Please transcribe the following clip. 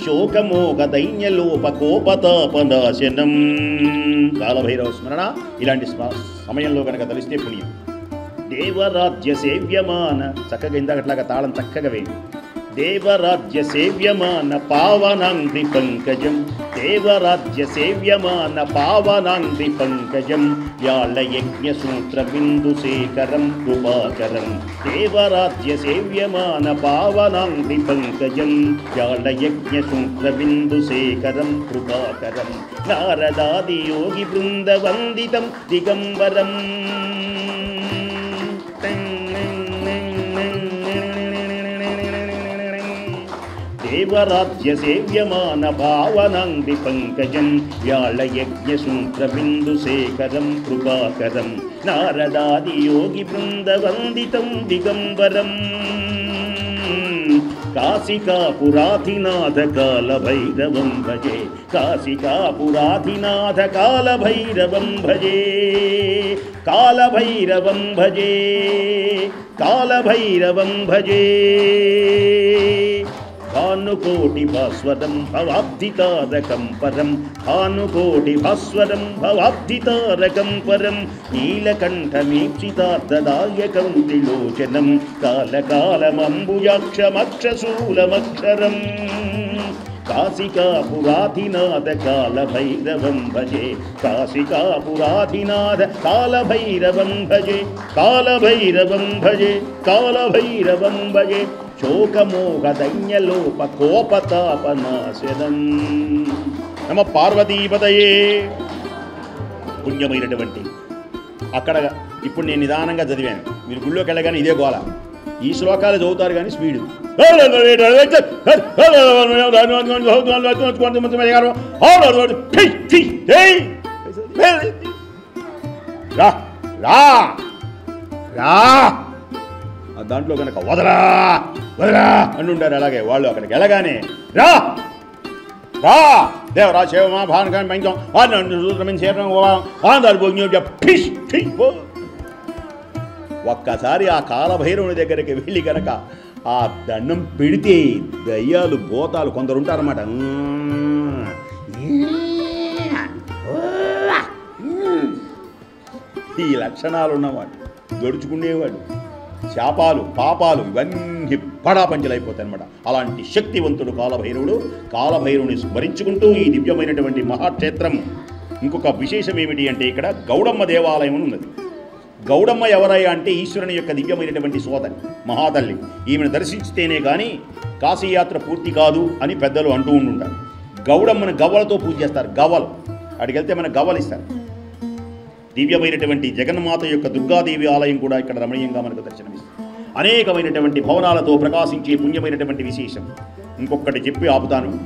శోకమోగ దైన్యలోపకోపతాపనాశనం. కాలభైరవ స్మరణ ఇలాంటి సమయంలో కనుక తలిస్తే పుణ్యం. దేవరాజ్య సేవ్యమాన, చక్కగా ఇందాకట్లాగా తాళం చక్కగా వేయండి. దేవరాజ్య సేవ్యమాన పావనాంగ్రి పంకజం, దేవరాజ్య సేవ్యమాన పావనాంగ్రి పంకజం, వ్యాళయజ్ఞ సూత్ర బిందు శేఖరం కృపాకరం. దేవరాజ్య సేవ్యమాన పావనాంగ్రి పంకజం, వ్యాళయజ్ఞ సూత్ర బిందు శేఖరం కృపాకరం. నారదాది యోగి బృంద వందితం దిగంబరం. దేవరాజ్య సేవ్యమాన భావనాంగ్రి పంకజం, వ్యాళయజ్ఞ సూత్ర బిందు శేఖరం కృపాకరం. నారదాది యోగి బృంద వందితం దిగంబరం. కాశికాపురాధినాథ కాలభైరవం భజే, కాశికాపురాధినాథ కాలభైరవం భజే, కాలభైరవం భజే, కాలభైరవం భజే. భానుకోటి భాస్వరం భవాబ్ధితారకం పరం, భానుకోటి భాస్వరం భవాబ్ధితారకం పరం. నీలకంఠమీప్సితార్థదాయకం త్రిలోచనం, కాలకాలమంబుజాక్షమక్షశూలమక్షరం. కాశికాపురాధినాథ కాలభైరవం భజే, కాశికాపురాధినాథ కాలభైరవం భజే, కాలభైరవం భజే, కాలభైరవం భజే. శోకమోహ దైన్యలోప కోపతాపనాశనం. నమ పార్వతీపతయే. పుణ్యమైనటువంటి అక్కడ ఇప్పుడు నేను నిదానంగా చదివాను, మీరు గుళ్ళోకి వెళ్ళగానే ఇదే గోల. ఈ శ్లోకాలు చదువుతారు కానీ స్పీడు. దాంట్లో కనుక వదలా వదలా అంటుంటారు. అలాగే వాళ్ళు అక్కడికి వెళ్ళగానే రా రా దేవరా శివమా భాను పంచం ఒక్కసారి ఆ కాలభైరవుని దగ్గరికి వెళ్ళి కనుక ఆ దండం పెడితే దయ్యాలు భూతాలు కొందరు ఉంటారన్నమాట. ఈ లక్షణాలు ఉన్నవాడు, గడుచుకునేవాడు, శాపాలు పాపాలు ఇవన్నీ పడాపంచలైపోతాయి అన్నమాట. అలాంటి శక్తివంతుడు కాలభైరవుడు. కాలభైరవుని స్మరించుకుంటూ ఈ దివ్యమైనటువంటి మహాక్షేత్రం. ఇంకొక విశేషం ఏమిటి అంటే ఇక్కడ గౌడమ్మ దేవాలయం ఉన్నది. గౌడమ్మ ఎవరయ్యా అంటే ఈశ్వరుని యొక్క దివ్యమైనటువంటి సోదరి, మహాతల్లి. ఈమెను దర్శించితేనే కానీ కాశీయాత్ర పూర్తి కాదు అని పెద్దలు అంటూ ఉంటుంటారు. గౌడమ్మను గవ్వలతో పూజ చేస్తారు. గవ్వలు అక్కడికి వెళ్తే మనకు గవ్వలు ఇస్తారు. దివ్యమైనటువంటి జగన్మాత యొక్క దుర్గాదేవి ఆలయం కూడా ఇక్కడ రమణీయంగా మనకు దర్శనమిస్తుంది. అనేకమైనటువంటి భవనాలతో ప్రకాశించే పుణ్యమైనటువంటి విశేషం ఇంకొకటి చెప్పి ఆపుతాను.